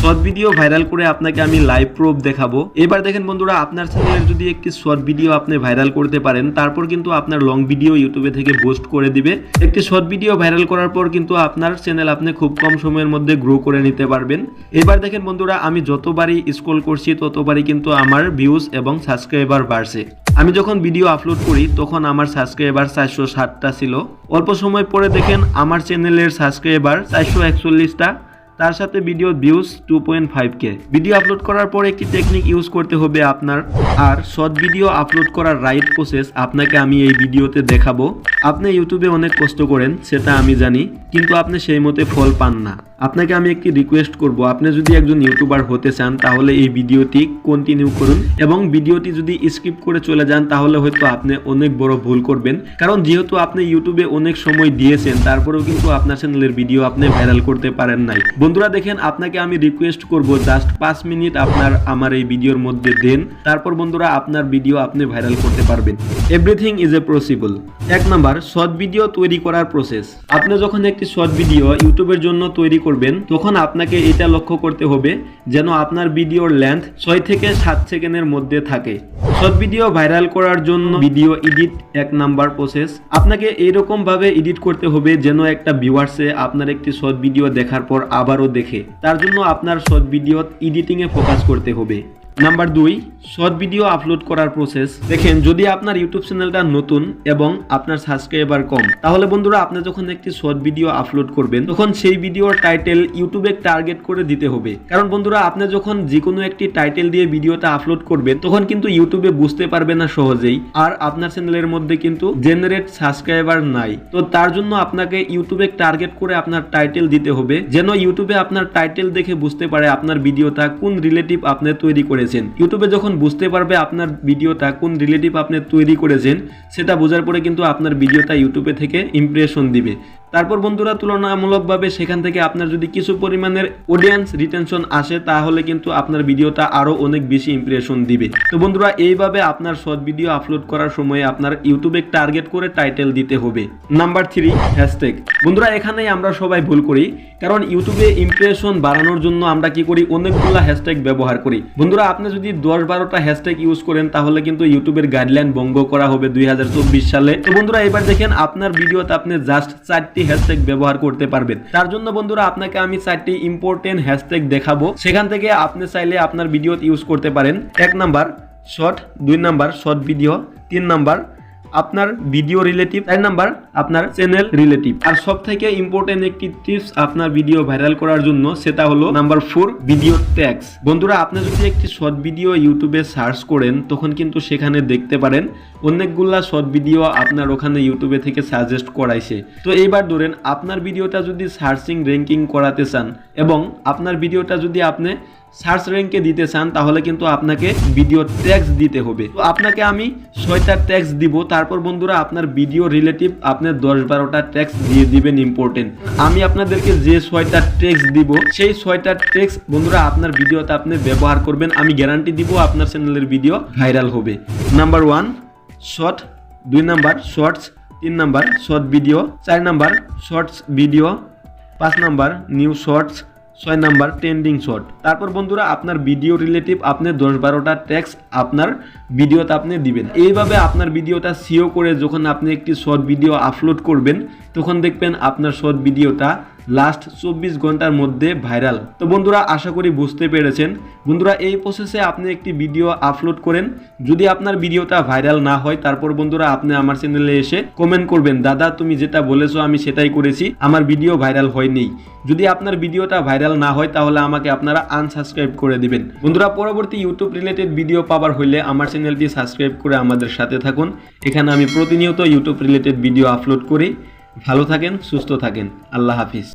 Short video viral করে আপনাকে আমি লাইভ প্রুফ দেখাবো। এবার দেখেন বন্ধুরা, আপনার চ্যানেলের যদি একটি শর্ট ভিডিও আপনি ভাইরাল করতে পারেন, তারপর কিন্তু আপনার লং ভিডিও ইউটিউবে থেকে বুস্ট করে দিবে। একটি শর্ট ভিডিও ভাইরাল করার পর কিন্তু আপনার চ্যানেল আপনি খুব কম সময়ের মধ্যে গ্রো করে নিতে পারবেন। এবার দেখেন বন্ধুরা, আমি যতবারই স্ক্রল করছি ততবারই কিন্তু আমার ভিউজ এবং সাবস্ক্রাইবার বাড়ছে। আমি যখন ভিডিও আপলোড করি তখন আমার সাবস্ক্রাইবার 460টা ছিল। অল্প সময় পরে দেখেন আমার চ্যানেলের সাবস্ক্রাইবার 441টা, তার সাথে video views 2.5k। Video upload করার পর একটি টেকনিক ইউজ করতে হবে আপনার। আর শর্ট ভিডিও আপলোড করার রাইট প্রসেস আপনাকে আমি এই ভিডিওতে দেখাবো। আপনি ইউটিউবে অনেক কষ্ট করেন, সেটা আমি জানি, কিন্তু আপনি সেই মতে ফল পান না। আপনাকে আমি একটি রিকোয়েস্ট করব, আপনি যদি একজন ইউটিউবার হতে চান তাহলে এই ভিডিওটি কন্টিনিউ করুন, এবং ভিডিওটি যদি স্কিপ করে চলে যান তাহলে হয়তো আপনি অনেক বড় ভুল করবেন। কারণ যেহেতু আপনি ইউটিউবে অনেক সময় দিয়েছেন, তারপরেও কিন্তু আপনার চ্যানেলের ভিডিও আপনি ভাইরাল করতে পারেন নাই। বন্ধুরা দেখেন, আপনাকে আমি রিকোয়েস্ট করব জাস্ট 5 মিনিট আমার এই ভিডিওর মধ্যে দেন, তারপর বন্ধুরা আপনার ভিডিও আপনি ভাইরাল করতে পারবেন। Everything is a possible. 1 number, short video তৈরি করার প্রসেস। আপনি যখন একটি শর্ট ভিডিও ইউটিউবের জন্য তৈরি করবেন তখন আপনাকে এটা লক্ষ্য করতে হবে যেন আপনার ভিডিওর লেন্থ 6 থেকে 7 সেকেন্ডের মধ্যে থাকে। শর্ট ভিডিও ভাইরাল করার জন্য ভিডিও এডিট 1 নাম্বার প্রসেস। আপনাকে এইরকম ভাবে এডিট করতে হবে যেন একটা ভিউয়ার্সে আপনার একটি শর্ট ভিডিও দেখার পর আবারও দেখে। তার জন্য আপনার শর্ট ভিডিও এডিটিং এ ফোকাস করতে হবে। নাম্বার 2, শর্ট ভিডিও আপলোড করার প্রসেস। দেখেন, যদি আপনার ইউটিউব চ্যানেলটা নতুন এবং আপনার সাবস্ক্রাইবার কম, তাহলে বন্ধুরা আপনি যখন একটি শর্ট ভিডিও আপলোড করবেন তখন সেই ভিডিওর টাইটেল ইউটিউবে টার্গেট করে দিতে হবে। কারণ বন্ধুরা, আপনি যখন যে কোনো একটি টাইটেল দিয়ে ভিডিওটা আপলোড করবেন তখন কিন্তু ইউটিউবে বুঝতে পারবে না সহজেই, আর আপনার চ্যানেলের মধ্যে কিন্তু জেনারেট সাবস্ক্রাইবার নাই। তো তার জন্য আপনাকে ইউটিউবে টার্গেট করে আপনার টাইটেল দিতে হবে, যেন ইউটিউবে আপনার টাইটেল দেখে বুঝতে পারে আপনার ভিডিওটা কোন রিলেটিভ আপনি তৈরি করেছেন। ইউটিউবে যখন বুঝতে পারবে আপনার ভিডিওটা কোন রিলেটিভ আপনি তৈরি করেছেন, সেটা বোঝার পরে কিন্তু আপনার ভিডিওটা ইউটিউবে থেকে ইমপ্রেশন দিবে। তারপর বন্ধুরা তুলনামূলকভাবে সেখান থেকে আপনার যদি কিছু পরিমাণের অডিয়েন্স রিটেনশন আসে তাহলে কিন্তু আপনার ভিডিওটা আরো অনেক বেশি ইমপ্রেশন দিবে। তো বন্ধুরা এইভাবে আপনার শর্ট ভিডিও আপলোড করার সময় আপনার ইউটিউবে টার্গেট করে টাইটেল দিতে হবে। Number 3, hashtag. বন্ধুরা এখানেই আমরা সবাই ভুল করি, কারণ ইউটিউবে ইমপ্রেশন বাড়ানোর জন্য আমরা কি করি, অনেকগুলো হ্যাশট্যাগ ব্যবহার করি। বন্ধুরা আপনি যদি 10-12টা হ্যাশট্যাগ ইউজ করেন তাহলে কিন্তু ইউটিউবের গাইডলাইন ভঙ্গ করা হবে 2024 সালে। তো বন্ধুরা এবার দেখেন, আপনার ভিডিওতে আপনি জাস্ট 4টি হ্যাশট্যাগ ব্যবহার করতে পারবেন। তার জন্য বন্ধুরা আপনাকে আমি 4টি ইম্পর্টেন্ট হ্যাশট্যাগ দেখাবো, সেখান থেকে আপনি চাইলে আপনার ভিডিওতে ইউজ করতে পারেন। 1 number short, 2 number short video, 3 number আপনার ভিডিও রিলেটিভ, 4 নাম্বার আপনার চ্যানেল রিলেটিভ। আর সব থেকে ইম্পর্টেন্ট একটি টিপস আপনার ভিডিও ভাইরাল করার জন্য, সেটা হলো নাম্বার 4, ভিডিও ট্যাগস। বন্ধুরা আপনি যদি একটি শর্ট ভিডিও ইউটিউবে সার্চ করেন তখন কিন্তু সেখানে দেখতে পারেন অনেকগুলা শর্ট ভিডিও আপনার ওখানে ইউটিউবে থেকে সাজেস্ট করাইছে। তো এইবার ধরেন আপনার ভিডিওটা যদি সার্চিং র্যাঙ্কিং করাতে চান এবং আপনার ভিডিওটা যদি আপনি সার্চ র্যাঙ্কে দিতে চান তাহলে কিন্তু আপনাকে ভিডিও ট্যাগস দিতে হবে। তো আপনাকে আমি 6টা ট্যাগস দিব। তারপর বন্ধুরা আপনার ভিডিও রিলেটিভ আপনি 10-12টা ট্যাগস দিয়ে দিবেন ইম্পর্টেন্ট। আমি আপনাদেরকে যে 6টা ট্যাগস দিব সেই 6টা ট্যাগস বন্ধুরা আপনার ভিডিওতে আপনি ব্যবহার করবেন, আমি গ্যারান্টি দিব আপনার চ্যানেলের ভিডিও ভাইরাল হবে। Number 1 short, 2 number shorts, 3 number short video, 4 number shorts video, 5 number new shorts, 6 number trending short. তারপর বন্ধুরা আপনার ভিডিও রিলেটিভ আপনি 10-12টা ট্যাগস আপনার ভিডিওতে আপনি দিবেন। এইভাবে আপনার ভিডিওটা সিও করে যখন আপনি একটি শর্ট ভিডিও আপলোড করবেন তখন দেখবেন আপনার শর্ট ভিডিওটা লাস্ট 24 ঘন্টার মধ্যে ভাইরাল। তো বন্ধুরা আশা করি বুঝতে পেরেছেন। বন্ধুরা এই প্রসেসে আপনি একটি ভিডিও আপলোড করেন, যদি আপনার ভিডিওটা ভাইরাল না হয় তারপর বন্ধুরা আপনি আমার চ্যানেলে এসে কমেন্ট করবেন, দাদা তুমি যেটা বলেছো আমি সেটাই করেছি, আমার ভিডিও ভাইরাল হয়নি। যদি আপনার ভিডিওটা ভাইরাল না হয় তাহলে আমাকে আপনারা আনসাবস্ক্রাইব করে দিবেন। বন্ধুরা পরবর্তী ইউটিউব রিলেটেড ভিডিও পাবার হইলে আমার চ্যানেলটি সাবস্ক্রাইব করে আমাদের সাথে থাকুন। এখানে আমি প্রতিনিয়ত ইউটিউব রিলেটেড ভিডিও আপলোড করি। ভালো থাকেন, সুস্থ থাকেন, আল্লাহ হাফিজ।